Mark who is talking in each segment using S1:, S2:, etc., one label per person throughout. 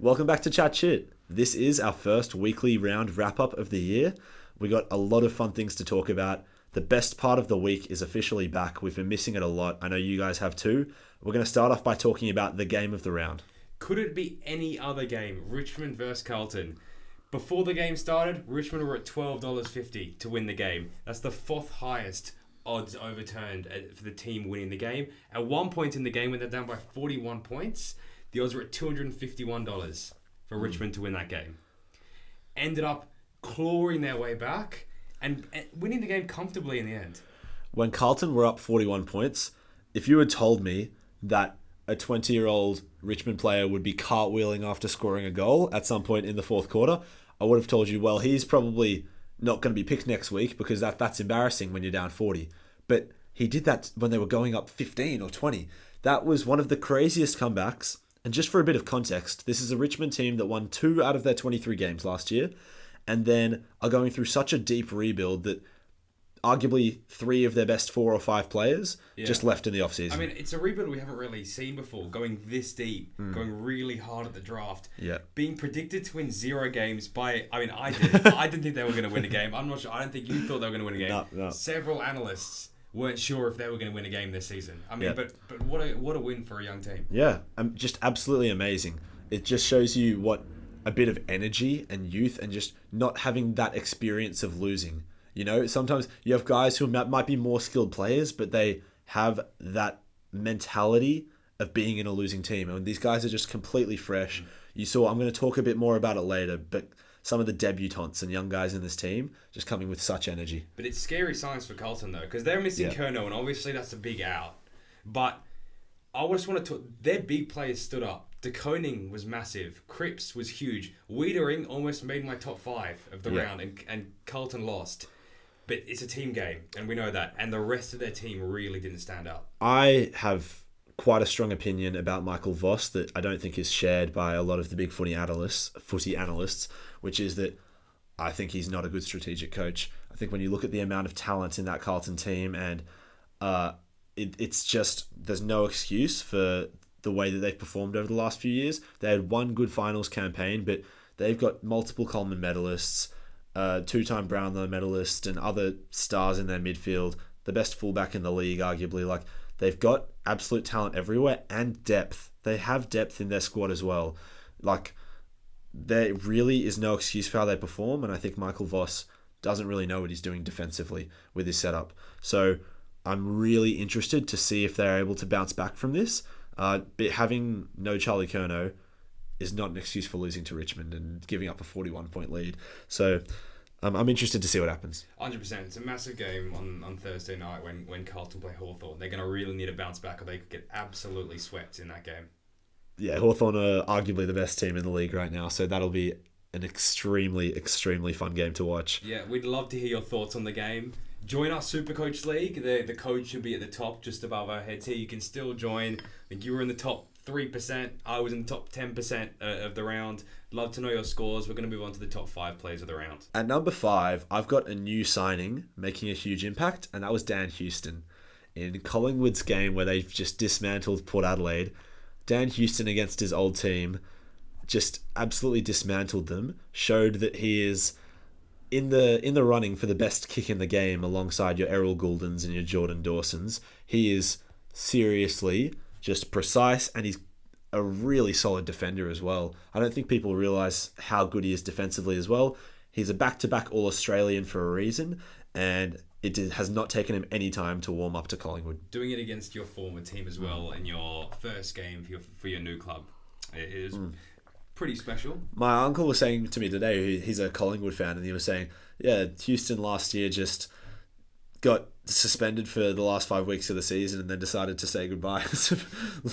S1: Welcome back to Chatchit. This is our first weekly round wrap-up of the year. We got a lot of fun things to talk about. The best part of the week is officially back. We've been missing it a lot. I know you guys have too. We're going to start off by talking about the game of the round.
S2: Could it be any other game? Richmond versus Carlton. Before the game started, Richmond were at $12.50 to win the game. That's the fourth highest odds overturned for the team winning the game. At one point in the game, when they're down by 41 points, the odds were at $251 for Richmond to win that game. Ended up clawing their way back and winning the game comfortably in the end.
S1: When Carlton were up 41 points, if you had told me that a 20-year-old Richmond player would be cartwheeling after scoring a goal at some point in the fourth quarter, I would have told you, well, he's probably not going to be picked next week because that's embarrassing when you're down 40. But he did that when they were going up 15 or 20. That was one of the craziest comebacks. And just for a bit of context, this is a Richmond team that won 2 out of their 23 games last year and then are going through such a deep rebuild that arguably 3 of their best 4 or 5 players just left in the offseason.
S2: I mean, it's a rebuild we haven't really seen before, going this deep, going really hard at the draft, being predicted to win 0 games by, I did. I didn't think they were going to win a game. I'm not sure. I don't think you thought they were going to win a game.
S1: No.
S2: Several analysts weren't sure if they were going to win a game this season. I mean, but what a win for a young team.
S1: Yeah, just absolutely amazing. It just shows you what a bit of energy and youth and just not having that experience of losing. You know, sometimes you have guys who might be more skilled players, but they have that mentality of being in a losing team. And these guys are just completely fresh. You saw, I'm going to talk a bit more about it later, but some of the debutants and young guys in this team just coming with such energy.
S2: But it's scary signs for Carlton, though, because they're missing Curnow, and obviously that's a big out. But I just want to talk, their big players stood up. De Koning was massive. Cripps was huge. Wiedering almost made my top 5 of the round, and Carlton lost. But it's a team game, and we know that. And the rest of their team really didn't stand up.
S1: I have quite a strong opinion about Michael Voss that I don't think is shared by a lot of the big footy analysts, which is that I think he's not a good strategic coach. I think when you look at the amount of talent in that Carlton team, and it's just, there's no excuse for the way that they've performed over the last few years. They had one good finals campaign, but they've got multiple Coleman medalists, 2-time Brownlow medalist, and other stars in their midfield, the best fullback in the league, arguably. Like, they've got absolute talent everywhere and depth. They have depth in their squad as well. Like, there really is no excuse for how they perform, and I think Michael Voss doesn't really know what he's doing defensively with his setup. So I'm really interested to see if they're able to bounce back from this. But having no Charlie Curnow is not an excuse for losing to Richmond and giving up a 41-point lead. So I'm interested to see what happens.
S2: 100%. It's a massive game on Thursday night when Carlton play Hawthorn. They're going to really need to bounce back or they could get absolutely swept in that game.
S1: Yeah, Hawthorn are arguably the best team in the league right now, so that'll be an extremely, extremely fun game to watch.
S2: Yeah, we'd love to hear your thoughts on the game. Join our Supercoach League. The code should be at the top, just above our heads here. You can still join. I think you were in the top 3%. I was in the top 10% of the round. Love to know your scores. We're going to move on to the top 5 players of the round.
S1: At number 5, I've got a new signing making a huge impact, and that was Dan Houston. In Collingwood's game where they've just dismantled Port Adelaide, Dan Houston against his old team just absolutely dismantled them, showed that he is in the running for the best kick in the game alongside your Errol Gouldens and your Jordan Dawsons. He is seriously just precise, and he's a really solid defender as well. I don't think people realise how good he is defensively as well. He's a back-to-back All-Australian for a reason, and it has not taken him any time to warm up to Collingwood.
S2: Doing it against your former team as well in your first game for your new club. It is pretty special.
S1: My uncle was saying to me today, he's a Collingwood fan, and he was saying, yeah, Houston last year just got suspended for the last 5 weeks of the season and then decided to say goodbye.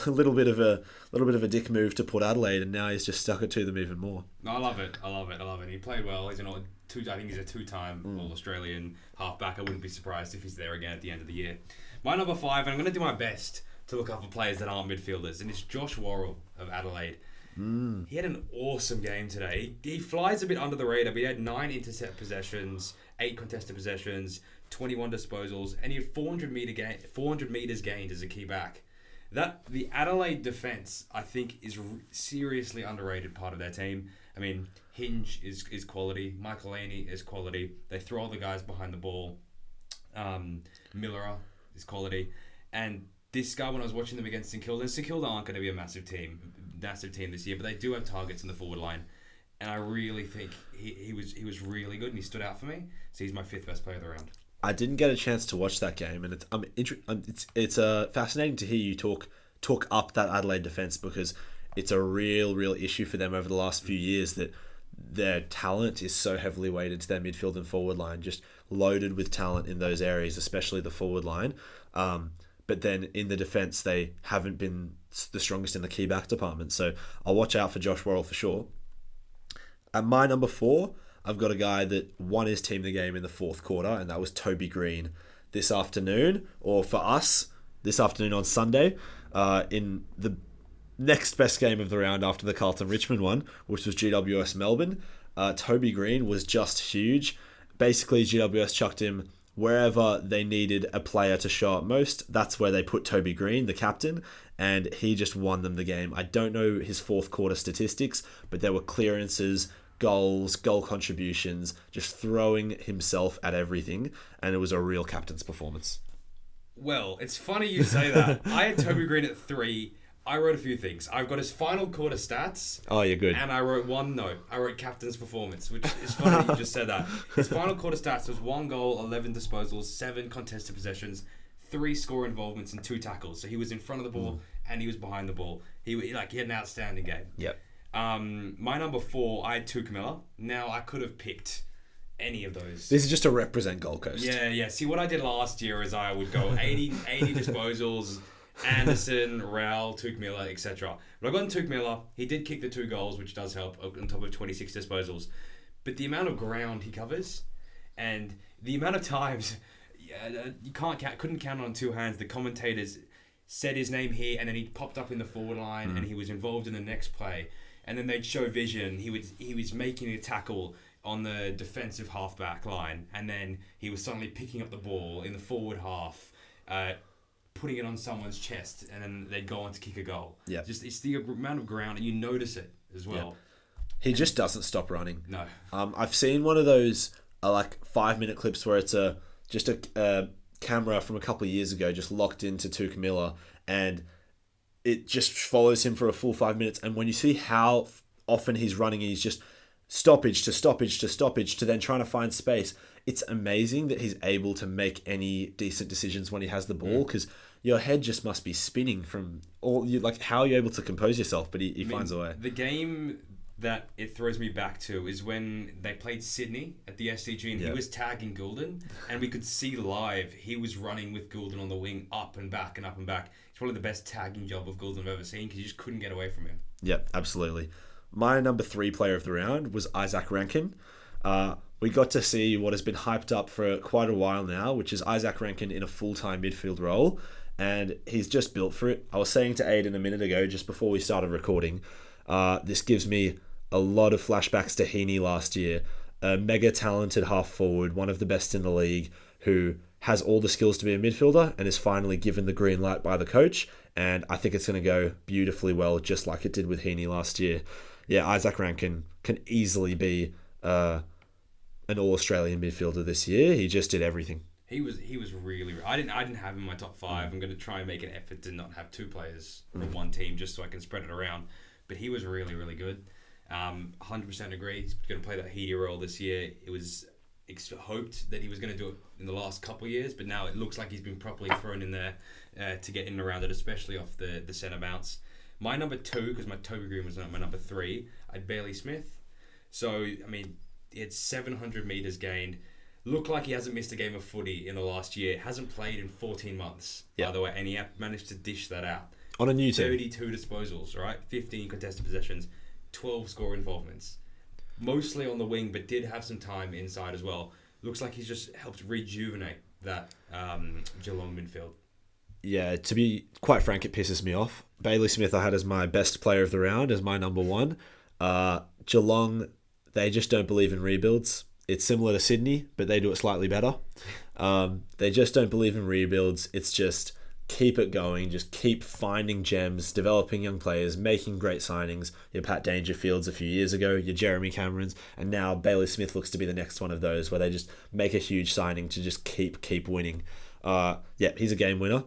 S1: a little bit of a dick move to Port Adelaide, and now he's just stuck it to them even more.
S2: I love it. He played well. He's I think he's a 2-time All-Australian halfback. I wouldn't be surprised if he's there again at the end of the year. My number 5, and I'm going to do my best to look up for players that aren't midfielders, and it's Josh Worrell of Adelaide. He had an awesome game today. He flies a bit under the radar, but he had 9 intercept possessions, 8 contested possessions, 21 disposals, and he had 400 meters gained as a key back. The Adelaide defense, I think, is seriously underrated part of their team. I mean, Hinge is quality. Michael Laney is quality. They throw all the guys behind the ball. Miller is quality. And this guy, when I was watching them against St Kilda aren't going to be a massive team this year, but they do have targets in the forward line. And I really think he was really good, and he stood out for me. So he's my 5th best player of the round.
S1: I didn't get a chance to watch that game, and it's fascinating to hear you talk up that Adelaide defense, because it's a real issue for them over the last few years that their talent is so heavily weighted to their midfield and forward line, just loaded with talent in those areas, especially the forward line. But then in the defense, they haven't been the strongest in the key back department. So I'll watch out for Josh Worrell for sure. At my number 4, I've got a guy that won his team the game in the 4th quarter, and that was Toby Green. This afternoon, or for us, this afternoon on Sunday, in the next best game of the round after the Carlton Richmond one, which was GWS Melbourne, Toby Green was just huge. Basically, GWS chucked him wherever they needed a player to show up most. That's where they put Toby Green, the captain, and he just won them the game. I don't know his 4th quarter statistics, but there were clearances, goals, goal contributions, just throwing himself at everything, and it was a real captain's performance.
S2: Well, it's funny you say that. I had Toby Green at 3. I wrote a few things. I've got his final quarter stats.
S1: Oh, you're good.
S2: And I wrote one note. I wrote captain's performance, which is funny that you just said that. His final quarter stats was 1 goal, 11 disposals, 7 contested possessions, 3 score involvements, and 2 tackles. So he was in front of the ball and he was behind the ball. He had an outstanding game.
S1: Yep.
S2: My number 4, I had Tuke Miller. Now, I could have picked any of those.
S1: This is just to represent Gold Coast.
S2: Yeah. See, what I did last year is I would go 80 disposals, Anderson, Rowell, Tuke Miller, etc. But I got in Tuke Miller. He did kick the 2 goals, which does help, on top of 26 disposals. But the amount of ground he covers, and the amount of times, you couldn't count on 2 hands. The commentators said his name here, and then he popped up in the forward line, and he was involved in the next play. And then they'd show vision. He was making a tackle on the defensive half-back line, and then he was suddenly picking up the ball in the forward half, putting it on someone's chest, and then they'd go on to kick a goal.
S1: Yeah.
S2: Just it's the amount of ground, and you notice it as well.
S1: Yeah. He just doesn't stop running.
S2: No.
S1: I've seen one of those 5-minute clips where it's just a camera from a couple of years ago just locked into Tuke Miller, and it just follows him for a full 5 minutes. And when you see how often he's running, he's just stoppage to stoppage to stoppage to then trying to find space. It's amazing that he's able to make any decent decisions when he has the ball, because your head just must be spinning from how are you able to compose yourself? But he finds a way.
S2: The game that it throws me back to is when they played Sydney at the SCG, and he was tagging Goulden, and we could see live he was running with Goulden on the wing up and back and up and back. It's probably the best tagging job of Goulden I've ever seen, because you just couldn't get away from him.
S1: Yep, absolutely. My number 3 player of the round was Isaac Rankin. We got to see what has been hyped up for quite a while now, which is Isaac Rankin in a full-time midfield role, and he's just built for it. I was saying to Aiden a minute ago, just before we started recording, this gives me a lot of flashbacks to Heaney last year, a mega talented half forward, one of the best in the league, who has all the skills to be a midfielder and is finally given the green light by the coach, and I think it's going to go beautifully well, just like it did with Heaney last year. Yeah, Isaac Rankin can easily be an All-Australian midfielder this year. He just did everything.
S2: He was really. I didn't have him in my top 5. I'm going to try and make an effort to not have 2 players from one team, just so I can spread it around. But he was really, really good. 100% agree. He's going to play that Heaney role this year. It was hoped that he was going to do it in the last couple of years, but now it looks like he's been properly thrown in there to get in and around it, especially off the centre bounce. My number 2, because my Toby Green was my number 3, I had Bailey Smith. So, I mean, it's 700 metres gained. Looked like he hasn't missed a game of footy in the last year. Hasn't played in 14 months, by the way, and he managed to dish that out.
S1: On a new team.
S2: 32 disposals, right? 15 contested possessions, 12 score involvements. Mostly on the wing, but did have some time inside as well. Looks like he's just helped rejuvenate that Geelong midfield.
S1: Yeah, to be quite frank, it pisses me off. Bailey Smith I had as my best player of the round, as my number 1. Geelong, they just don't believe in rebuilds. It's similar to Sydney, but they do it slightly better. They just don't believe in rebuilds. It's just keep it going, just keep finding gems, developing young players, making great signings. Your Pat Dangerfields a few years ago, your Jeremy Camerons, and now Bailey Smith looks to be the next one of those where they just make a huge signing to just keep winning. He's a game winner.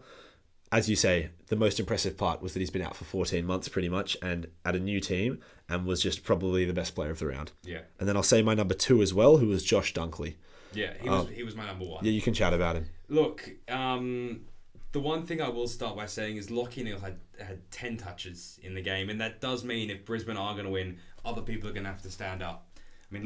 S1: As you say, the most impressive part was that he's been out for 14 months pretty much and at a new team and was just probably the best player of the round.
S2: Yeah.
S1: And then I'll say my number 2 as well, who was Josh Dunkley.
S2: Yeah, he was my number 1.
S1: Yeah, you can chat about him.
S2: Look, the one thing I will start by saying is Lachie Neale had 10 touches in the game, and that does mean if Brisbane are going to win, other people are going to have to stand up. I mean,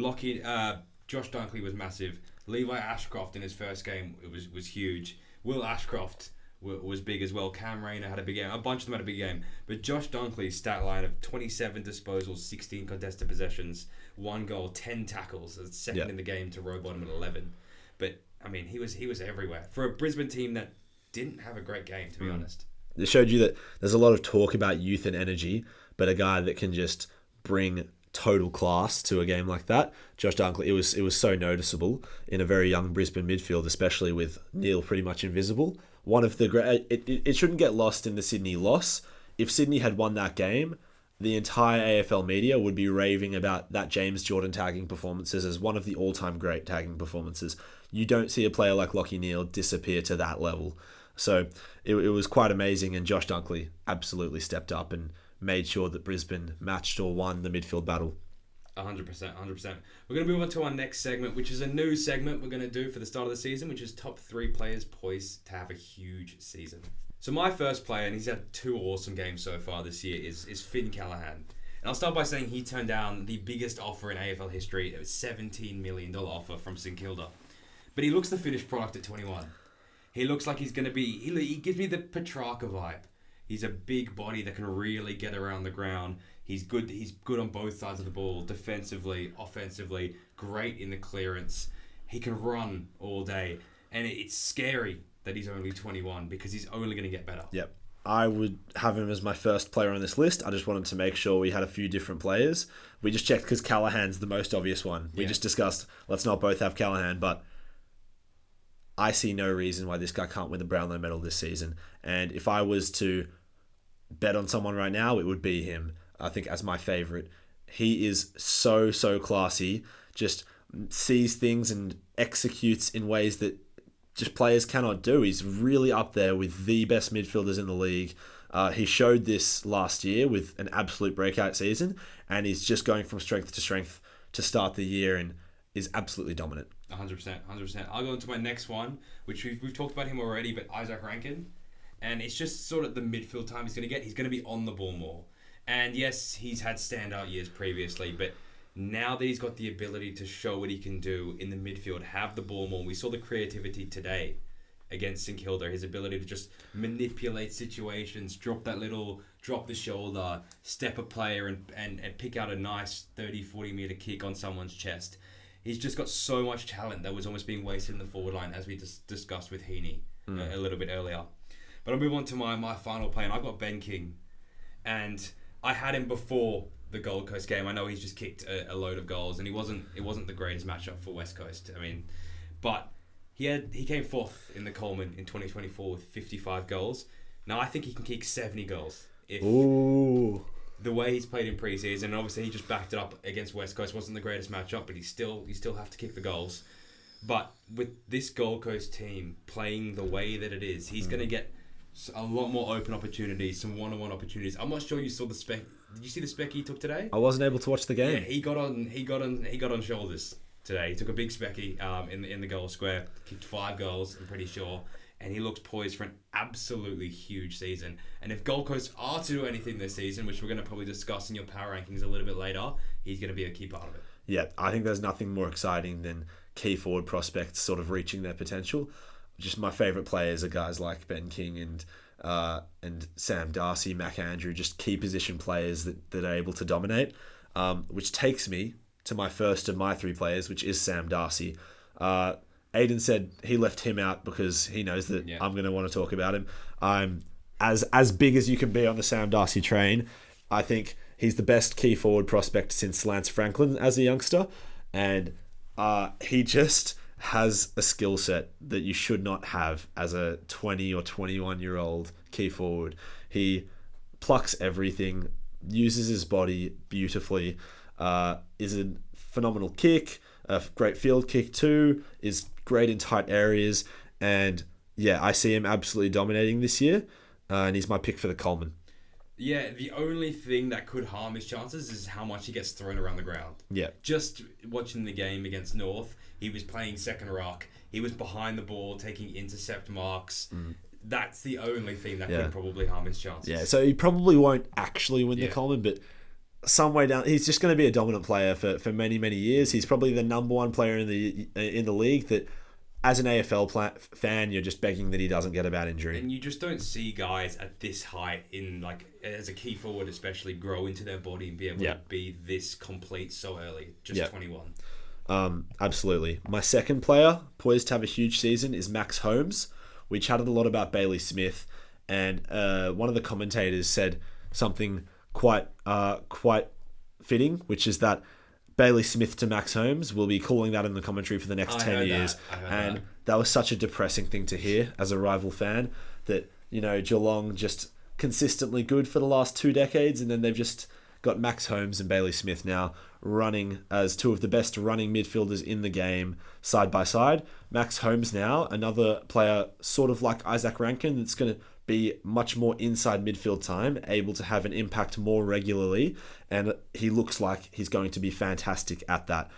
S2: Josh Dunkley was massive. Levi Ashcroft in his first game was huge. Will Ashcroft was big as well. Cam Rayner had a big game. A bunch of them had a big game. But Josh Dunkley's stat line of 27 disposals, 16 contested possessions, 1 goal, 10 tackles, second in the game to Rowbottom at 11. But, I mean, he was everywhere. For a Brisbane team that didn't have a great game, to be honest.
S1: It showed you that there's a lot of talk about youth and energy, but a guy that can just bring total class to a game like that, Josh Dunkley, it was so noticeable in a very young Brisbane midfield, especially with Neale pretty much invisible. One of the great, it shouldn't get lost in the Sydney loss. If Sydney had won that game, the entire AFL media would be raving about that James Jordan tagging performances as one of the all-time great tagging performances. You don't see a player like Lachie Neale disappear to that level. So it was quite amazing, and Josh Dunkley absolutely stepped up and made sure that Brisbane matched or won the midfield battle.
S2: 100%. We're going to move on to our next segment, which is a new segment we're going to do for the start of the season, which is top 3 players poised to have a huge season. So my first player, and he's had 2 awesome games so far this year, is Finn Callaghan. And I'll start by saying he turned down the biggest offer in AFL history. It was a $17 million offer from St Kilda. But he looks the finished product at 21. He looks like he's going to be... He gives me the Petrarca vibe. He's a big body that can really get around the ground. He's good on both sides of the ball, defensively, offensively, great in the clearance. He can run all day. And it's scary that he's only 21 because he's only going to get better.
S1: Yep. I would have him as my first player on this list. I just wanted to make sure we had a few different players. We just checked because Callaghan's the most obvious one. We just discussed, let's not both have Callaghan, but I see no reason why this guy can't win the Brownlow medal this season. And if I was to bet on someone right now, it would be him. I think as my favourite. He is so classy, just sees things and executes in ways that just players cannot do. He's really up there with the best midfielders in the league. He showed this last year with an absolute breakout season, and he's just going from strength to strength to start the year and is absolutely dominant.
S2: 100%. I'll go into my next one, which we've talked about him already, but Isaac Rankin. And it's just sort of the midfield time he's going to get. He's going to be on the ball more. And yes, he's had standout years previously, but now that he's got the ability to show what he can do in the midfield, have the ball more. We saw the creativity today against St Kilda, his ability to just manipulate situations, drop the shoulder, step a player and pick out a nice 30, 40 metre kick on someone's chest. He's just got so much talent that was almost being wasted in the forward line, as we discussed with Heaney a little bit earlier. But I'll move on to my final play, and I've got Ben King. And I had him before the Gold Coast game. I know he's just kicked a load of goals, and it wasn't the greatest matchup for West Coast. I mean, but he came 4th in the Coleman in 2024 with 55 goals. Now I think he can kick 70 goals if the way he's played in preseason. And obviously he just backed it up against West Coast. Wasn't the greatest matchup, but you still have to kick the goals. But with this Gold Coast team playing the way that it is, he's going to get a lot more open opportunities, some one-on-one opportunities. I'm not sure you saw the spec. Did you see the spec he took today?
S1: I wasn't able to watch the game.
S2: Yeah, he got on shoulders today. He took a big specky in the goal square, kicked 5 goals, I'm pretty sure, and he looks poised for an absolutely huge season. And if Gold Coast are to do anything this season, which we're going to probably discuss in your power rankings a little bit later, he's going to be a key part of it.
S1: Yeah, I think there's nothing more exciting than key forward prospects sort of reaching their potential. Just my favourite players are guys like Ben King and Sam Darcy, Mac Andrew, just key position players that are able to dominate, which takes me to my first of my 3 players, which is Sam Darcy. Aiden said he left him out because he knows that I'm going to want to talk about him. I'm as big as you can be on the Sam Darcy train. I think he's the best key forward prospect since Lance Franklin as a youngster, and he just has a skill set that you should not have as a 20 or 21-year-old key forward. He plucks everything, uses his body beautifully, is a phenomenal kick, a great field kick too, is great in tight areas, and yeah, I see him absolutely dominating this year, and he's my pick for the Coleman.
S2: Yeah, the only thing that could harm his chances is how much he gets thrown around the ground.
S1: Yeah.
S2: Just watching the game against North, he was playing second ruck. He was behind the ball, taking intercept marks. That's the only thing that could probably harm his chances.
S1: Yeah, so he probably won't actually win the Coleman, but some way down, he's just going to be a dominant player for many, many years. He's probably the number one player in the league that, as an AFL fan, you're just begging that he doesn't get a bad injury.
S2: And you just don't see guys at this height, as a key forward especially, grow into their body and be able to be this complete so early, just 21.
S1: Absolutely. My second player, poised to have a huge season, is Max Holmes. We chatted a lot about Bailey Smith, and one of the commentators said something quite fitting, which is that Bailey Smith to Max Holmes, will be calling that in the commentary for the next 10 years. And that was such a depressing thing to hear as a rival fan, that, Geelong just consistently good for the last 2 decades, and then they've just got Max Holmes and Bailey Smith now running as two of the best running midfielders in the game side by side. Max Holmes now, another player sort of like Isaac Rankin, that's going to be much more inside midfield time, able to have an impact more regularly, and he looks like he's going to be fantastic at that.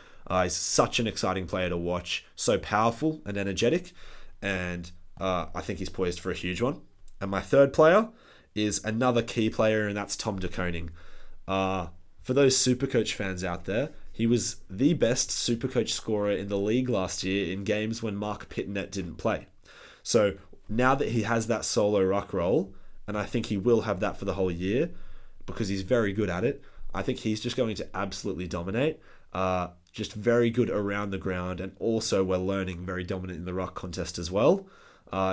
S1: He's such an exciting player to watch, so powerful and energetic, and I think he's poised for a huge one. And my third player is another key player, and that's Tom De Koning. For those Supercoach fans out there, he was the best Supercoach scorer in the league last year in games when Mark Pittonet didn't play. So now that he has that solo ruck role, and I think he will have that for the whole year because he's very good at it, I think he's just going to absolutely dominate. Just very good around the ground, and also we're learning very dominant in the ruck contest as well.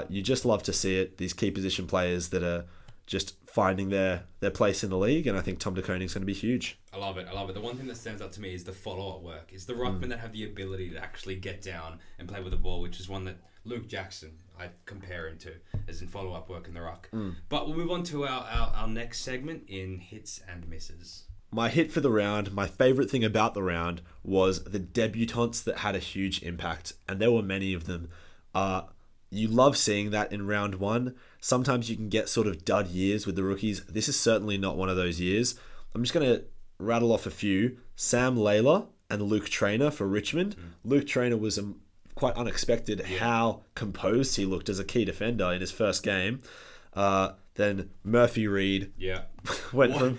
S1: You just love to see it. These key position players that are just finding their place in the league, and I think Tom De Koning's going to be huge.
S2: I love it. The one thing that stands out to me is the follow-up work. It's the ruckmen that have the ability to actually get down and play with the ball, which is one that Luke Jackson, I compare him to, as in follow-up work in the ruck. But we'll move on to our next segment in hits and misses.
S1: My hit for the round, my favourite thing about the round, was the debutants that had a huge impact, and there were many of them. You love seeing that in round one. Sometimes you can get sort of dud years with the rookies. This is certainly not one of those years. I'm just going to rattle off a few. Sam Layla and Luke Traynor for Richmond. Luke Traynor was quite unexpected how composed he looked as a key defender in his first game. Then Murphy Reid
S2: what happened?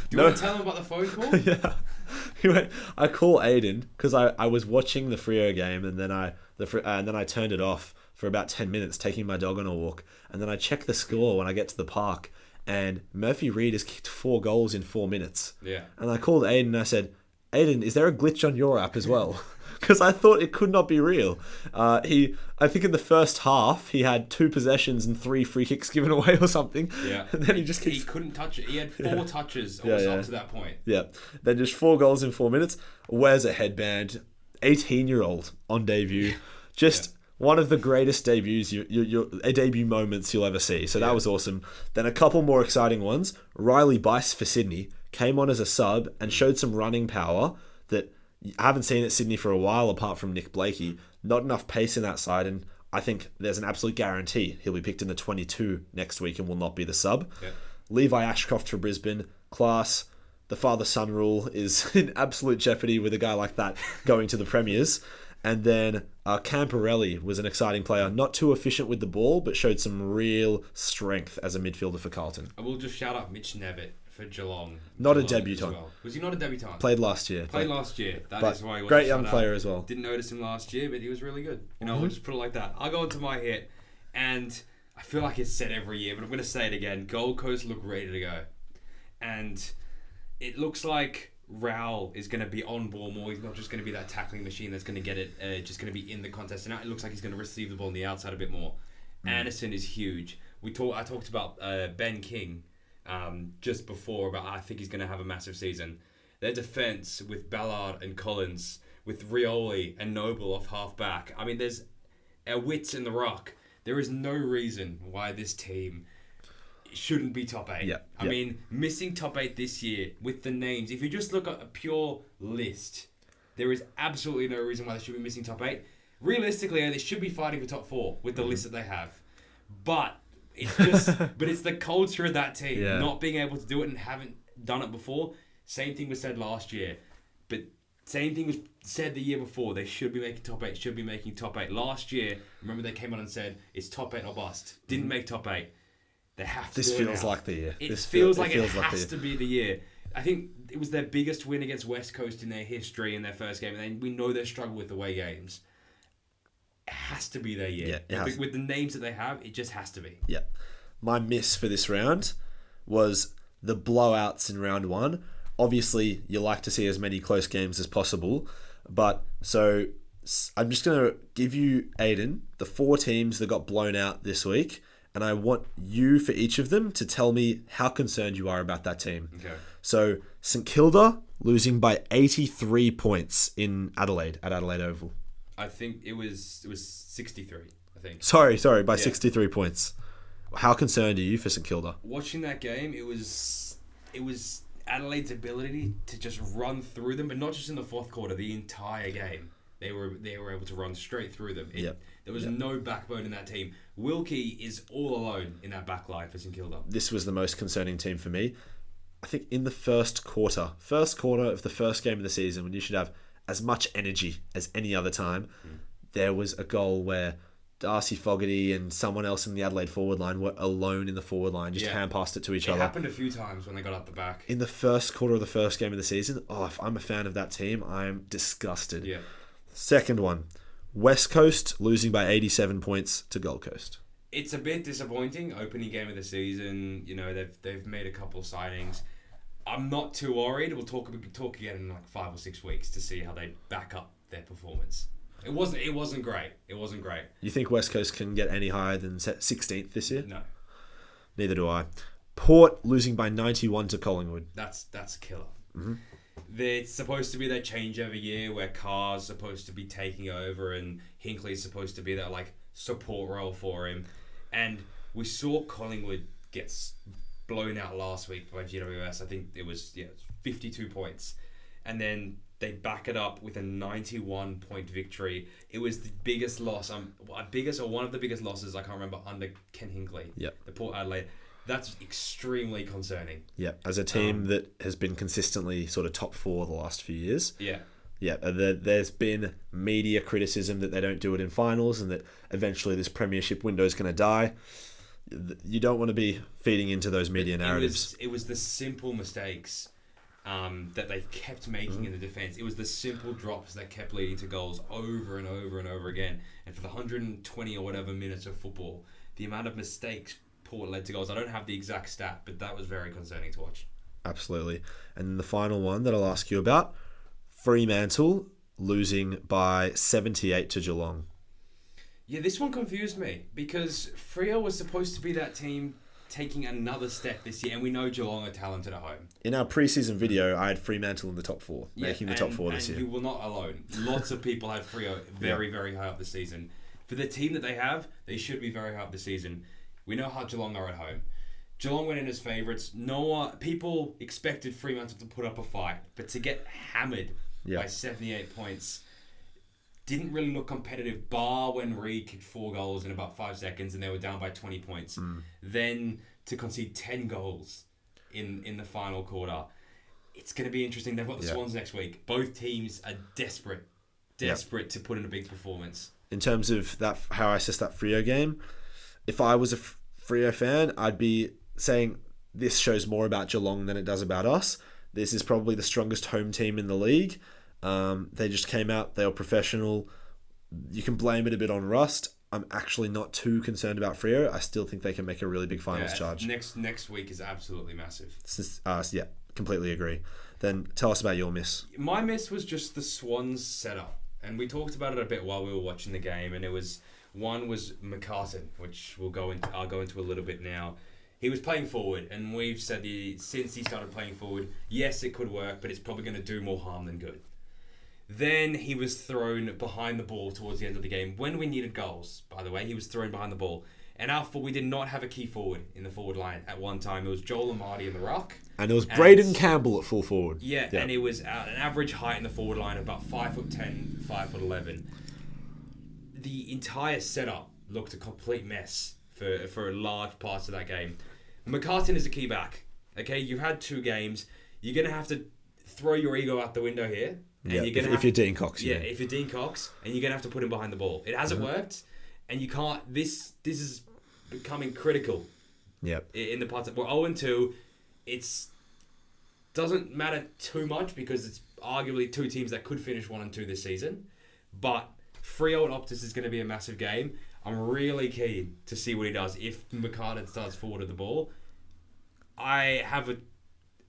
S2: Do you want to tell him about the phone call?
S1: Yeah. I call Aiden because I was watching the Freo game, and then I turned it off for about 10 minutes, taking my dog on a walk, and then I check the score when I get to the park, and Murphy Reid has kicked 4 goals in 4 minutes.
S2: Yeah.
S1: And I called Aiden and I said, Aiden, is there a glitch on your app as well? Because I thought it could not be real. I think in the first half, he had 2 possessions and 3 free kicks given away or something.
S2: Yeah.
S1: And then he
S2: couldn't touch it. He had 4 touches up to that point.
S1: Yeah. Then just 4 goals in 4 minutes. Wears a headband. 18-year-old on debut. Just one of the greatest debuts, debut moments you'll ever see. So that was awesome. Then a couple more exciting ones. Riley Bice for Sydney came on as a sub and showed some running power that I haven't seen at Sydney for a while, apart from Nick Blakey. Not enough pace in that side, and I think there's an absolute guarantee he'll be picked in the 22 next week and will not be the sub.
S2: Yeah.
S1: Levi Ashcroft for Brisbane, class. The father-son rule is in absolute jeopardy with a guy like that going to the Premiers. And then Camporelli was an exciting player, not too efficient with the ball, but showed some real strength as a midfielder for Carlton.
S2: I will just shout out Mitch Nevitt for Geelong.
S1: Not a debutant.
S2: Well. Was he not a debutant?
S1: Played last year.
S2: That is why he was
S1: great young player as well.
S2: Didn't notice him last year, but he was really good. We'll just put it like that. I'll go into my hit, and I feel like it's said every year, but I'm going to say it again. Gold Coast look ready to go. And it looks like Raul is going to be on ball more. He's not just going to be that tackling machine that's going to get it, just going to be in the contest. And now it looks like he's going to receive the ball on the outside a bit more. Anderson is huge. I talked about Ben King just before, about I think he's going to have a massive season. Their defence with Ballard and Collins with Rioli and Noble off half back. I mean, there's our wits in the ruck. There is no reason why this team shouldn't be top 8. I mean, missing top 8 this year with the names, if you just look at a pure list, there is absolutely no reason why they should be missing top 8. Realistically, they should be fighting for top 4 with the list that they have. But it's just, but it's the culture of that team not being able to do it and haven't done it before. Same thing was said last year, but same thing was said the year before. They should be making top 8. Should be making top 8. Last year, remember they came on and said it's top 8 or bust. Didn't make top 8. They have to.
S1: This feels like the year.
S2: It feels like it has to be the year. I think it was their biggest win against West Coast in their history in their first game, and we know they struggle with away games. It has to be their year. With the names that they have, it just has to be.
S1: Yeah. My miss for this round was the blowouts in round 1. Obviously, you like to see as many close games as possible, but so I'm just going to give you, Aiden, the 4 teams that got blown out this week, and I want you, for each of them, to tell me how concerned you are about that team.
S2: Okay.
S1: So, St Kilda losing by 83 points in Adelaide, at Adelaide Oval.
S2: I think it was 63, I think.
S1: Sorry, by 63 points. How concerned are you for St Kilda?
S2: Watching that game, it was Adelaide's ability to just run through them, but not just in the fourth quarter, the entire game. They were able to run straight through them. There was no backbone in that team. Wilkie is all alone in that back line for St Kilda.
S1: This was the most concerning team for me. I think in the first quarter of the first game of the season, when you should have as much energy as any other time, there was a goal where Darcy Fogarty and someone else in the Adelaide forward line were alone in the forward line, just hand passed it to each other.
S2: It happened a few times when they got up the back.
S1: In the first quarter of the first game of the season, if I'm a fan of that team, I'm disgusted.
S2: Yeah.
S1: Second one, West Coast losing by 87 points to Gold Coast.
S2: It's a bit disappointing. Opening game of the season, they've made a couple of signings. I'm not too worried. We'll talk again in like 5 or 6 weeks to see how they back up their performance. It wasn't great.
S1: You think West Coast can get any higher than 16th this year?
S2: No.
S1: Neither do I. Port losing by 91 to Collingwood.
S2: That's a killer. Mm-hmm. It's supposed to be their changeover year where Carr's supposed to be taking over and Hinckley's supposed to be that like support role for him. And we saw Collingwood gets blown out last week by GWS. I think it was 52 points. And then they back it up with a 91-point victory. It was the biggest loss, one of the biggest losses, I can't remember, under Ken Hinkley.
S1: Yep.
S2: The Port Adelaide. That's extremely concerning.
S1: Yeah, as a team that has been consistently sort of top 4 the last few years.
S2: Yeah.
S1: Yeah, there's been media criticism that they don't do it in finals and that eventually this premiership window is going to die. You don't want to be feeding into those media narratives.
S2: It was the simple mistakes that they kept making in the defence. It was the simple drops that kept leading to goals over and over and over again. And for the 120 or whatever minutes of football, the amount of mistakes Port led to goals. I don't have the exact stat, but that was very concerning to watch.
S1: Absolutely. And the final one that I'll ask you about, Fremantle losing by 78 to Geelong.
S2: Yeah, this one confused me because Freo was supposed to be that team taking another step this year, and we know Geelong are talented at home.
S1: In our preseason video, I had Fremantle in the top 4, making the top 4 this year.
S2: And you were not alone. Lots of people had Freo very, very high up this season. For the team that they have, they should be very high up this season. We know how Geelong are at home. Geelong went in as favourites. People expected Fremantle to put up a fight, but to get hammered by 78 points didn't really look competitive, bar when Reid kicked 4 goals in about 5 seconds and they were down by 20 points. Then to concede 10 goals in the final quarter. It's going to be interesting. They've got the Swans next week. Both teams are desperate to put in a big performance. In
S1: terms of that, how I assess that Freo game, if I was a Freo fan, I'd be saying this shows more about Geelong than it does about us. This is probably the strongest home team in the league. They just came out. They were professional. You can blame it a bit on rust. I'm actually not too concerned about Freo. I still think they can make a really big finals charge.
S2: Next week is absolutely massive.
S1: Completely agree. Then tell us about your miss.
S2: My miss was just the Swans setup. And we talked about it a bit while we were watching the game. And one was McCartan, which I'll go into a little bit now. He was playing forward, and we've said since he started playing forward, yes, it could work, but it's probably going to do more harm than good. Then he was thrown behind the ball towards the end of the game. When we needed goals, by the way, he was thrown behind the ball. And we did not have a key forward in the forward line at one time. It was Joel Amartey in the ruck.
S1: And it was Braden Campbell at full forward.
S2: Yeah, and it was an average height in the forward line of about 5'10", 5'11". The entire setup looked a complete mess for large parts of that game. McCartan is a key back. Okay, you've had 2 games. You're going to have to throw your ego out the window here. And
S1: if you're Dean Cox.
S2: Yeah, if you're Dean Cox, and you're going to have to put him behind the ball. It hasn't worked, and you can't... This is becoming critical.
S1: Yep.
S2: In the parts that we're 0-2, it doesn't matter too much because it's arguably 2 teams that could finish 1-2 this season. But Freo and Optus is going to be a massive game. I'm really keen to see what he does if McCartan starts forward of the ball. I have an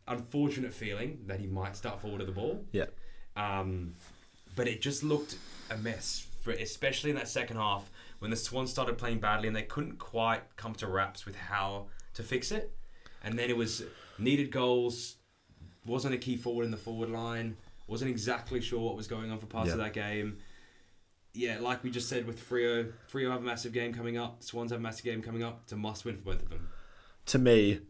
S2: unfortunate feeling that he might start forward of the ball.
S1: Yeah.
S2: But it just looked a mess, especially in that second half when the Swans started playing badly and they couldn't quite come to wraps with how to fix it. And then it was needed goals, wasn't a key forward in the forward line, wasn't exactly sure what was going on for parts of that game. Yeah, like we just said with Freo have a massive game coming up, Swans have a massive game coming up. It's a must-win for both of them.
S1: To me,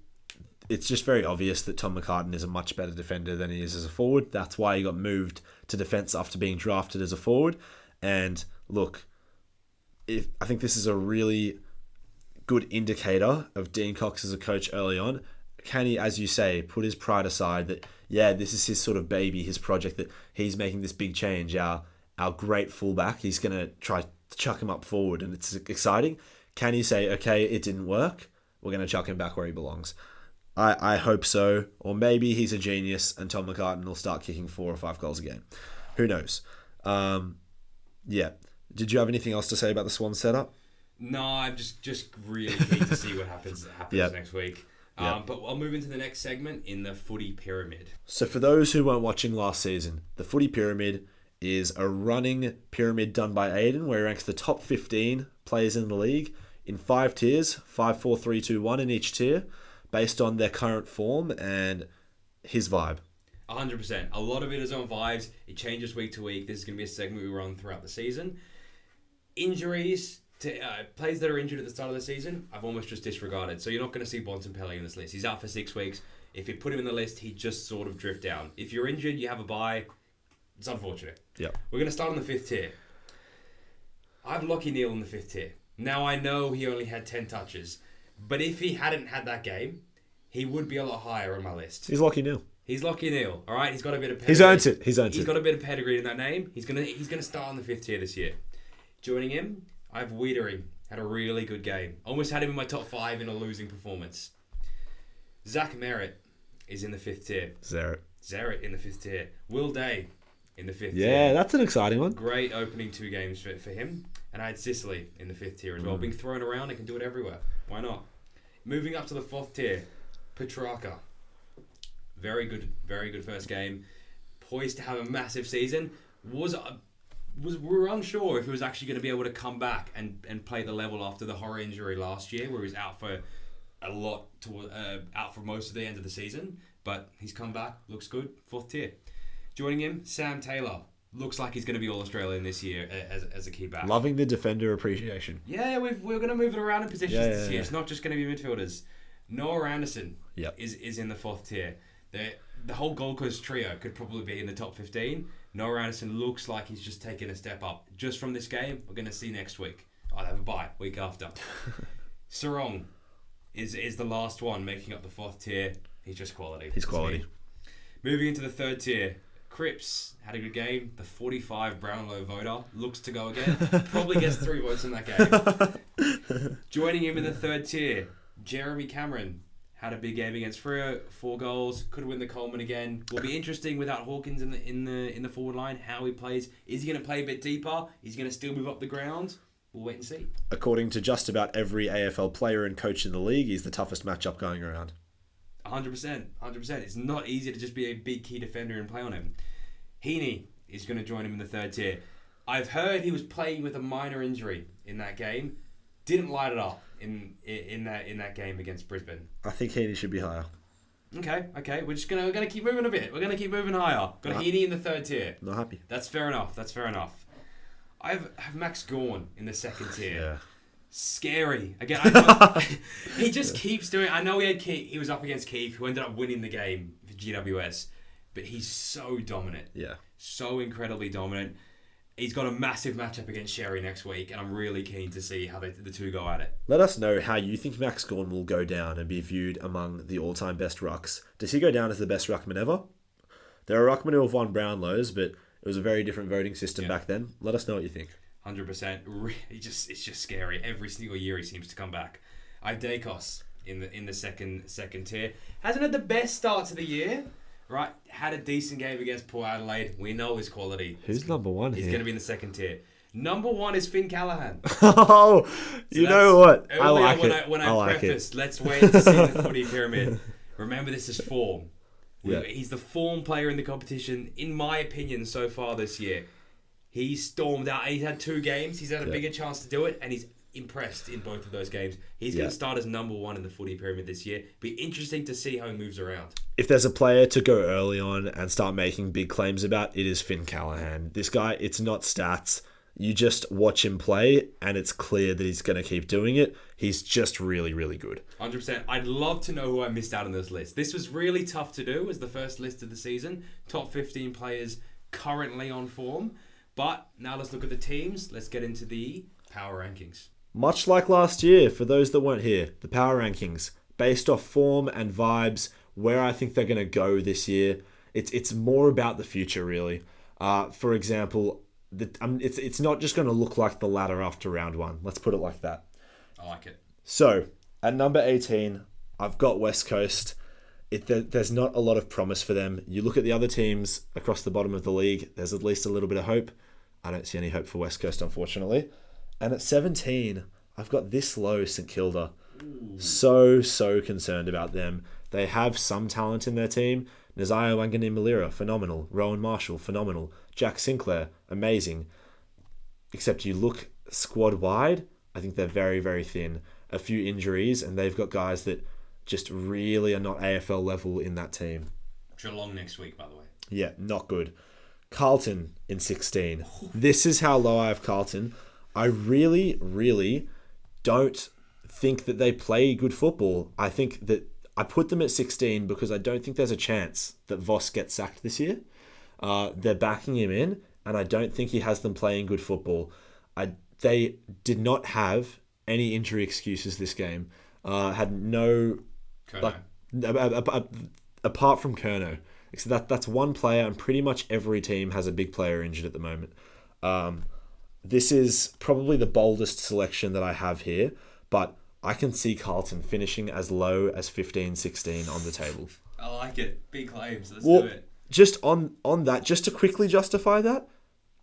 S1: it's just very obvious that Tom McCartan is a much better defender than he is as a forward. That's why he got moved to defence after being drafted as a forward. And look, I think this is a really good indicator of Dean Cox as a coach early on. Can he, as you say, put his pride aside that, this is his sort of baby, his project, that he's making this big change. Our great fullback, he's going to try to chuck him up forward and it's exciting. Can he say, okay, it didn't work, we're going to chuck him back where he belongs? I hope so. Or maybe he's a genius and Tom McCartan will start kicking 4 or 5 goals a game. Who knows? Did you have anything else to say about the Swans setup?
S2: No, I'm just really keen to see what happens next week. But I'll move into the next segment in the footy pyramid.
S1: So for those who weren't watching last season, the footy pyramid is a running pyramid done by Aiden where he ranks the top 15 players in the league in 5 tiers, 5, 4, 3, 2, 1 in each tier, based on their current form and his vibe.
S2: 100%. A lot of it is on vibes. It changes week to week. This is going to be a segment we run throughout the season. Injuries to players that are injured at the start of the season, I've almost just disregarded. So you're not going to see Bontempelli in this list. He's out for 6 weeks. If you put him in the list, he'd just sort of drift down. If you're injured, you have a bye. It's unfortunate.
S1: Yeah.
S2: We're going to start on the 5th tier. I have Lachie Neale in the 5th tier. Now, I know he only had 10 touches, but if he hadn't had that game, he would be a lot higher on my list.
S1: He's Lachie Neale.
S2: He's Lachie Neale, all right? He's got a bit of pedigree.
S1: He's earned it.
S2: He's got a bit of pedigree in that name. He's gonna start on the 5th tier this year. Joining him, I have Wiedering. Had a really good game. Almost had him in my top 5 in a losing performance. Zach Merritt is in the 5th tier. Zerrett in the 5th tier. Will Day in the 5th tier.
S1: Yeah, that's an exciting one.
S2: Great opening 2 games for him. And I had Sicily in the 5th tier as well. Being thrown around, I can do it everywhere. Why not? Moving up to the 4th tier, Petrarca. Very good first game. Poised to have a massive season. We were unsure if he was actually going to be able to come back and play the level after the horror injury last year, where he was out for out for most of the end of the season. But he's come back, looks good. 4th tier. Joining him, Sam Taylor. Looks like he's going to be All-Australian this year as a key back.
S1: Loving the defender appreciation.
S2: Yeah, we're going to move it around in positions this year. It's not just going to be midfielders. Noah Anderson is in the 4th tier. The whole Gold Coast trio could probably be in the top 15. Noah Anderson looks like he's just taken a step up. Just from this game, we're going to see next week. I'll have a bye week after. Sarong is the last one making up the 4th tier. He's just quality.
S1: He's quality.
S2: Moving into the 3rd tier. Cripps had a good game. The 45 Brownlow voter looks to go again. Probably gets 3 votes in that game. Joining him in the 3rd tier, Jeremy Cameron had a big game against Freo. 4 goals. Could win the Coleman again. Will be interesting without Hawkins in the forward line. How he plays. Is he going to play a bit deeper? Is he going to still move up the ground? We'll wait and see.
S1: According to just about every AFL player and coach in the league, he's the toughest matchup going around.
S2: 100%. It's not easy to just be a big key defender and play on him. Heaney is going to join him in the 3rd tier. I've heard he was playing with a minor injury in that game. Didn't light it up in that game against Brisbane.
S1: I think Heaney should be higher.
S2: Okay. We're gonna keep moving a bit. We're gonna keep moving higher. Got Heaney in the third tier.
S1: Not happy.
S2: That's fair enough. I have Max Gawn in the second tier.
S1: Yeah.
S2: Scary. Again, I know, he just keeps doing it. I know he was up against Keith, who ended up winning the game for GWS, but he's so dominant.
S1: Yeah.
S2: So incredibly dominant. He's got a massive matchup against Sherry next week, and I'm really keen to see how the two go at it.
S1: Let us know how you think Max Gawn will go down and be viewed among the all-time best rucks. Does he go down as the best ruckman ever? There are ruckmen who have won Brownlows, but it was a very different voting system back then. Let us know what you think.
S2: 100%. It's just scary. Every single year he seems to come back. I have Dacos in the second tier. Hasn't had the best start to the year. Right, had a decent game against Port Adelaide. We know his quality.
S1: Who's number one here?
S2: He's going to be in the second tier. Number one is Finn Callahan.
S1: Oh, you know what?
S2: I like it. When I prefaced, let's wait to see the footy pyramid. Remember, this is form.
S1: Yeah.
S2: He's the form player in the competition, in my opinion, so far this year. He's stormed out. He's had 2 games. He's had a bigger chance to do it, and he's impressed in both of those games. He's going to start as number one in the footy pyramid this year. Be interesting to see how he moves around.
S1: If there's a player to go early on and start making big claims about, it is Finn Callahan. This guy, it's not stats. You just watch him play, and it's clear that he's going to keep doing it. He's just really, really good.
S2: 100%. I'd love to know who I missed out on this list. This was really tough to do as the first list of the season. Top 15 players currently on form. But now let's look at the teams. Let's get into the power rankings.
S1: Much like last year, for those that weren't here, the power rankings, based off form and vibes, where I think they're going to go this year. It's more about the future, really. For example, it's not just going to look like the ladder after round 1. Let's put it like that.
S2: I like it.
S1: So, at number 18, I've got West Coast. There's not a lot of promise for them. You look at the other teams across the bottom of the league, there's at least a little bit of hope. I don't see any hope for West Coast, unfortunately. And at 17, I've got this low St Kilda.
S2: Ooh.
S1: So concerned about them. They have some talent in their team. Naziah Wanganeen-Malira, phenomenal. Rowan Marshall, phenomenal. Jack Sinclair, amazing. Except you look squad-wide, I think they're very, very thin. A few injuries, and they've got guys that just really are not AFL level in that team.
S2: Geelong next week, by the way.
S1: Yeah, not good. Carlton in 16. This is how low I have Carlton. I really, really don't think that they play good football. I think that I put them at 16 because I don't think there's a chance that Voss gets sacked this year. They're backing him in, and I don't think he has them playing good football. They did not have any injury excuses this game. Had no... apart from Curnow. So that's one player, and pretty much every team has a big player injured at the moment. This is probably the boldest selection that I have here, but I can see Carlton finishing as low as 15-16 on the table.
S2: I like it. Big claims. Let's do it.
S1: Just on that, just to quickly justify that,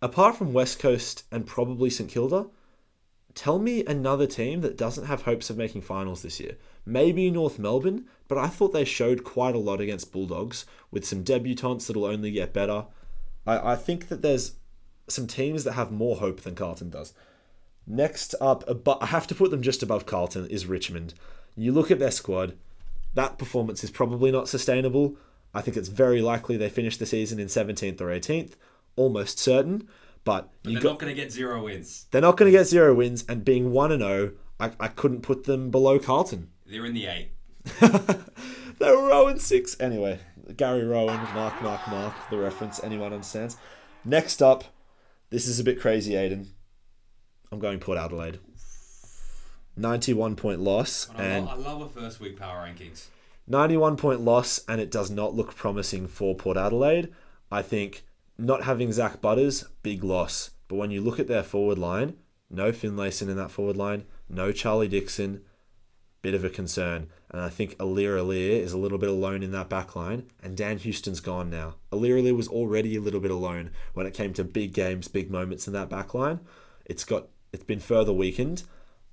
S1: apart from West Coast and probably St Kilda, tell me another team that doesn't have hopes of making finals this year. Maybe North Melbourne, but I thought they showed quite a lot against Bulldogs with some debutants that'll only get better. I think that there's some teams that have more hope than Carlton does. Next up, I have to put them just above Carlton, is Richmond. You look at their squad, that performance is probably not sustainable. I think it's very likely they finish the season in 17th or 18th, almost certain. But
S2: they're not going to get 0 wins.
S1: They're not going to get 0 wins, and being 1-0, I couldn't put them below Carlton.
S2: They're in the 8.
S1: They were 0-6. Anyway, Gary Rowan, Mark, the reference, anyone understands. Next up, this is a bit crazy, Aiden. I'm going Port Adelaide. 91-point loss.
S2: I love a first week power rankings.
S1: 91-point loss, and it does not look promising for Port Adelaide. I think not having Zach Butters, big loss. But when you look at their forward line, no Finlayson in that forward line, no Charlie Dixon, bit of a concern. And I think Alir is a little bit alone in that back line, and Dan Houston's gone now. Alir was already a little bit alone when it came to big games, big moments in that back line. It's been further weakened.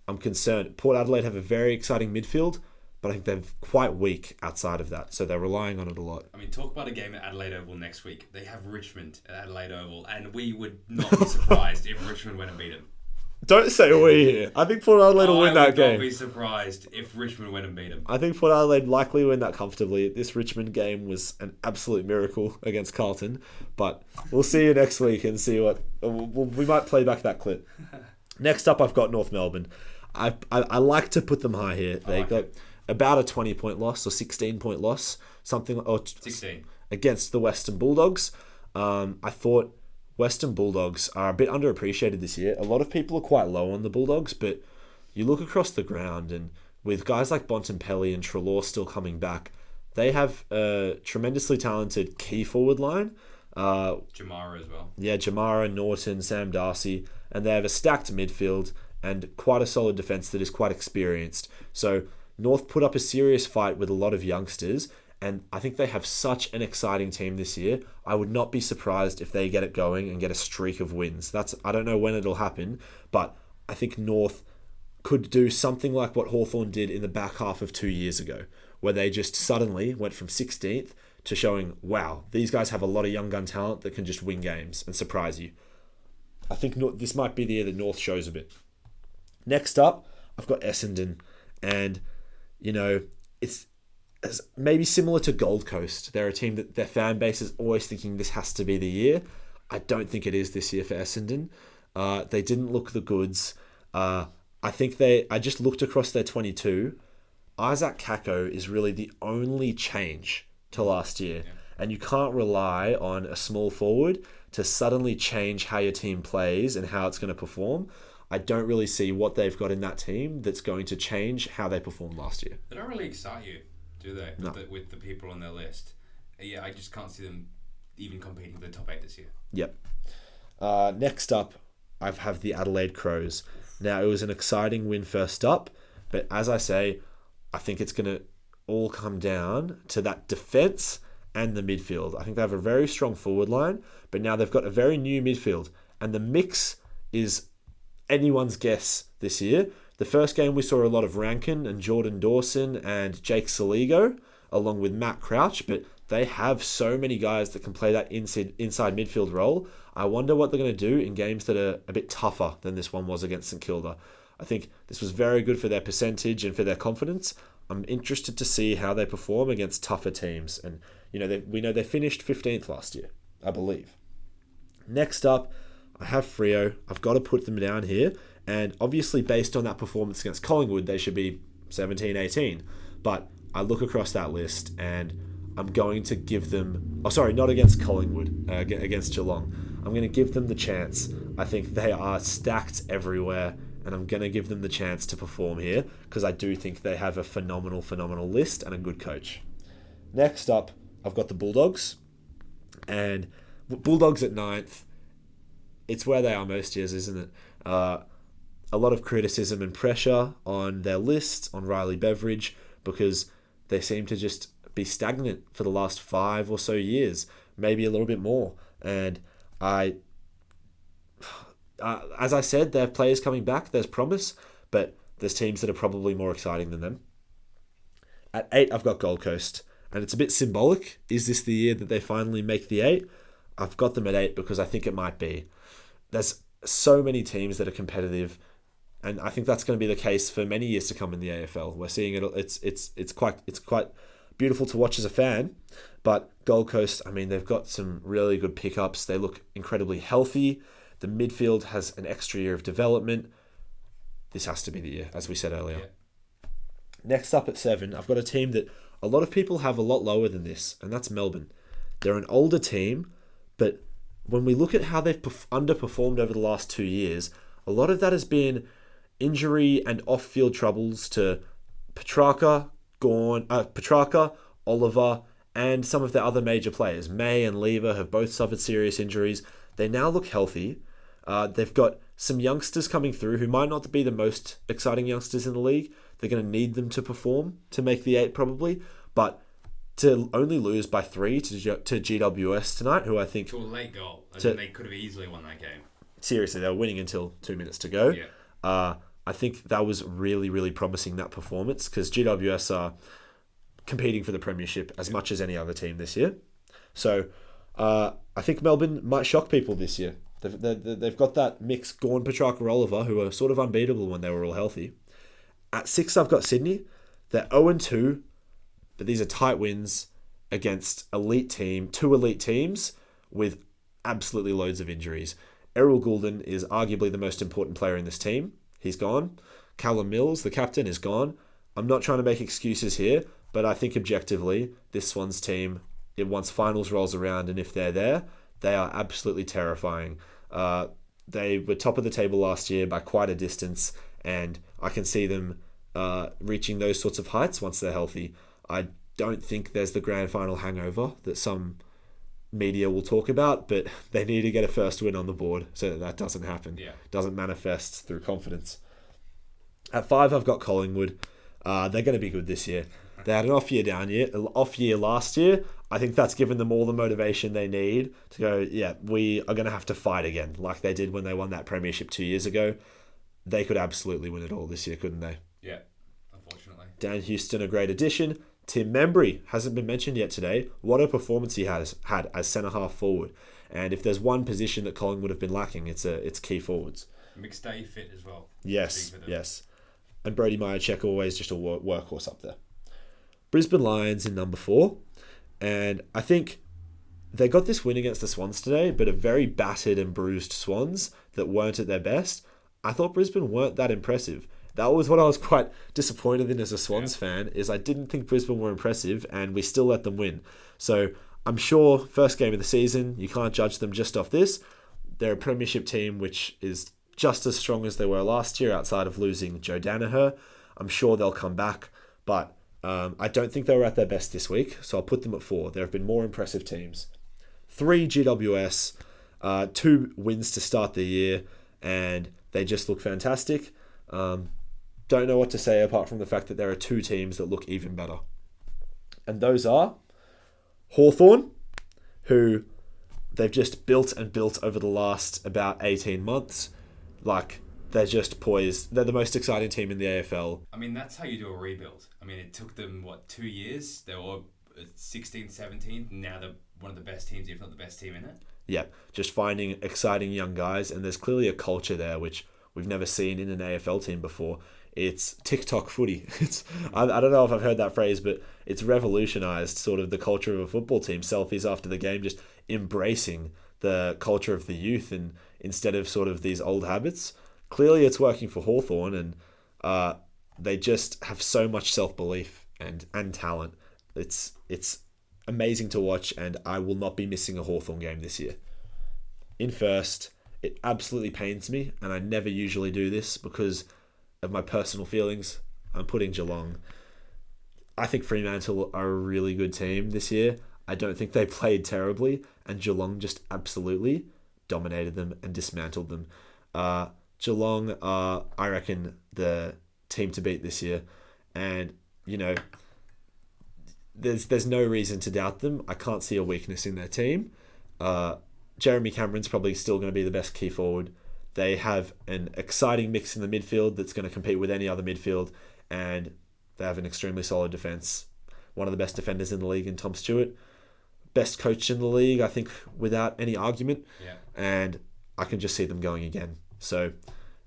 S1: I'm concerned. Port Adelaide have a very exciting midfield, but I think they're quite weak outside of that, so they're relying on it a lot.
S2: I mean, talk about a game at Adelaide Oval next week. They have Richmond at Adelaide Oval, and we would not be surprised if Richmond went and beat them.
S1: Don't say we here. I think Port Adelaide will win that game.
S2: I would not be surprised if Richmond went and beat them.
S1: I think Port Adelaide likely win that comfortably. This Richmond game was an absolute miracle against Carlton. But we'll see you next week and see what... We might play back that clip. Next up, I've got North Melbourne. I like to put them high here. They got about a 20-point loss or 16-point loss. Something... Or
S2: 16.
S1: Against the Western Bulldogs. I thought... Western Bulldogs are a bit underappreciated this year. A lot of people are quite low on the Bulldogs, but you look across the ground and with guys like Bontempelli and Treloar still coming back, they have a tremendously talented key forward line.
S2: Jamara as well.
S1: Yeah, Jamara, Norton, Sam Darcy, and they have a stacked midfield and quite a solid defence that is quite experienced. So North put up a serious fight with a lot of youngsters, and I think they have such an exciting team this year. I would not be surprised if they get it going and get a streak of wins. I don't know when it'll happen, but I think North could do something like what Hawthorn did in the back half of 2 years ago, where they just suddenly went from 16th to showing, wow, these guys have a lot of young gun talent that can just win games and surprise you. I think this might be the year that North shows a bit. Next up, I've got Essendon, and, it's maybe similar to Gold Coast. They're a team that their fan base is always thinking this has to be the year. I don't think it is this year for Essendon. They didn't look the goods. I just looked across their 22. Isaac Kako is really the only change to last year. Yeah. And you can't rely on a small forward to suddenly change how your team plays and how it's going to perform. I don't really see what they've got in that team that's going to change how they performed last year.
S2: They don't really excite you, do they?
S1: No.
S2: With the people on their list. Yeah, I just can't see them even competing for the top 8 this year.
S1: Yep. Next up, I have the Adelaide Crows. Now, it was an exciting win first up, but as I say, I think it's going to all come down to that defence and the midfield. I think they have a very strong forward line, but now they've got a very new midfield, and the mix is anyone's guess this year. The first game we saw a lot of Rankin and Jordan Dawson and Jake Saligo, along with Matt Crouch, but they have so many guys that can play that inside midfield role. I wonder what they're going to do in games that are a bit tougher than this one was against St Kilda. I think this was very good for their percentage and for their confidence. I'm interested to see how they perform against tougher teams. And, we know they finished 15th last year, I believe. Next up, I have Freo. I've got to put them down here. And obviously, based on that performance against Collingwood, they should be 17, 18. But I look across that list and I'm going to give them... Oh, sorry, not against Collingwood, against Geelong. I'm going to give them the chance. I think they are stacked everywhere, and I'm going to give them the chance to perform here because I do think they have a phenomenal list and a good coach. Next up, I've got the Bulldogs. And Bulldogs at 9th. It's where they are most years, isn't it? A lot of criticism and pressure on their list, on Riley Beveridge, because they seem to just be stagnant for the last 5 or so years, maybe a little bit more. And as I said, they have players coming back, there's promise, but there's teams that are probably more exciting than them. At 8, I've got Gold Coast, and it's a bit symbolic. Is this the year that they finally make the 8? I've got them at 8 because I think it might be. There's so many teams that are competitive, and I think that's going to be the case for many years to come in the AFL. We're seeing it. It's quite beautiful to watch as a fan. But Gold Coast, I mean, they've got some really good pickups. They look incredibly healthy. The midfield has an extra year of development. This has to be the year, as we said earlier. Yeah. Next up at 7, I've got a team that a lot of people have a lot lower than this, and that's Melbourne. They're an older team, but when we look at how they've underperformed over the last 2 years, a lot of that has been injury and off-field troubles to Petrarca, Oliver, and some of their other major players. May and Lever have both suffered serious injuries. They now look healthy. They've got some youngsters coming through who might not be the most exciting youngsters in the league. They're going to need them to perform to make the 8 probably, but to only lose by 3 to GWS tonight, who I think...
S2: To a late goal. They could have easily won that game.
S1: Seriously, they were winning until 2 minutes to go.
S2: Yeah.
S1: I think that was really, really promising, that performance, because GWS are competing for the premiership as much as any other team this year. So I think Melbourne might shock people this year. They've got that mix, Gorn, Petrarca, Oliver, who are sort of unbeatable when they were all healthy. At 6, I've got Sydney. They're 0-2, but these are tight wins against two elite teams with absolutely loads of injuries. Errol Goulden is arguably the most important player in this team. He's gone. Callum Mills, the captain, is gone. I'm not trying to make excuses here, but I think objectively, this Swans team, once finals rolls around and if they're there, they are absolutely terrifying. They were top of the table last year by quite a distance, and I can see them reaching those sorts of heights once they're healthy. I don't think there's the grand final hangover that some media will talk about, but they need to get a first win on the board so that doesn't happen.
S2: Yeah.
S1: Doesn't manifest through confidence. At 5, I've got Collingwood. They're going to be good this year. They had an off year last year. I think that's given them all the motivation they need to go, yeah, we are going to have to fight again, like they did when they won that premiership 2 years ago. They could absolutely win it all this year, couldn't they?
S2: Yeah, unfortunately.
S1: Dan Houston, a great addition. Tim Membry hasn't been mentioned yet today. What a performance he has had as centre-half forward. And if there's one position that Collingwood have been lacking, it's key forwards.
S2: McStay fit as well.
S1: Yes. And Brody Myercheck always just a workhorse up there. Brisbane Lions in number 4. And I think they got this win against the Swans today, but a very battered and bruised Swans that weren't at their best. I thought Brisbane weren't that impressive. That was what I was quite disappointed in as a Swans fan, is I didn't think Brisbane were impressive, and we still let them win. So I'm sure first game of the season, you can't judge them just off this. They're a premiership team which is just as strong as they were last year outside of losing Joe Danaher. I'm sure they'll come back, but I don't think they were at their best this week, so I'll put them at 4. There have been more impressive teams. 3, GWS, 2 wins to start the year, and they just look fantastic. Don't know what to say apart from the fact that there are 2 teams that look even better. And those are Hawthorn, who they've just built and built over the last about 18 months. Like, they're just poised. They're the most exciting team in the AFL.
S2: I mean, that's how you do a rebuild. I mean, it took them, 2 years? They were 16th, 17th. Now they're one of the best teams, if not the best team in it. Yeah,
S1: just finding exciting young guys. And there's clearly a culture there, which we've never seen in an AFL team before. It's TikTok footy. I don't know if I've heard that phrase, but it's revolutionized sort of the culture of a football team. Selfies after the game, just embracing the culture of the youth and instead of sort of these old habits. Clearly it's working for Hawthorn, and they just have so much self-belief and talent. It's amazing to watch, and I will not be missing a Hawthorn game this year. In first, it absolutely pains me, and I never usually do this because of my personal feelings. I'm putting Geelong. I think Fremantle are a really good team this year. I don't think they played terribly, and Geelong just absolutely dominated them and dismantled them. Geelong are, I reckon, the team to beat this year, and there's no reason to doubt them. I can't see a weakness in their team. Jeremy Cameron's probably still going to be the best key forward. They have an exciting mix in the midfield that's going to compete with any other midfield, and they have an extremely solid defence. One of the best defenders in the league in Tom Stewart. Best coach in the league, I think, without any argument.
S2: Yeah. And
S1: I can just see them going again. So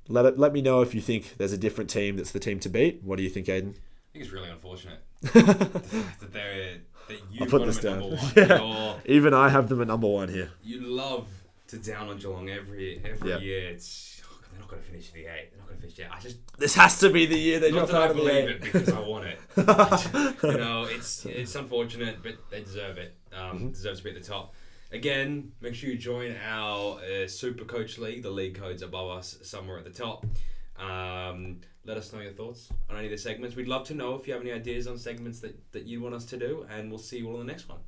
S1: let me know if you think there's a different team that's the team to beat. What do you think, Aiden?
S2: I think it's really unfortunate that you've got them at number 1.
S1: Yeah. Even I have them at number 1 here.
S2: You love to down on Geelong every year. It's they're not going to finish the 8. They're not going to finish the 8.
S1: This has to be the year they drop out of the 8.
S2: Not that I believe it because I want it. It's unfortunate, but they deserve it. Deserve to be at the top. Again, make sure you join our Super Coach League. The league code's above us somewhere at the top. Let us know your thoughts on any of the segments. We'd love to know if you have any ideas on segments that you want us to do, and we'll see you all in the next one.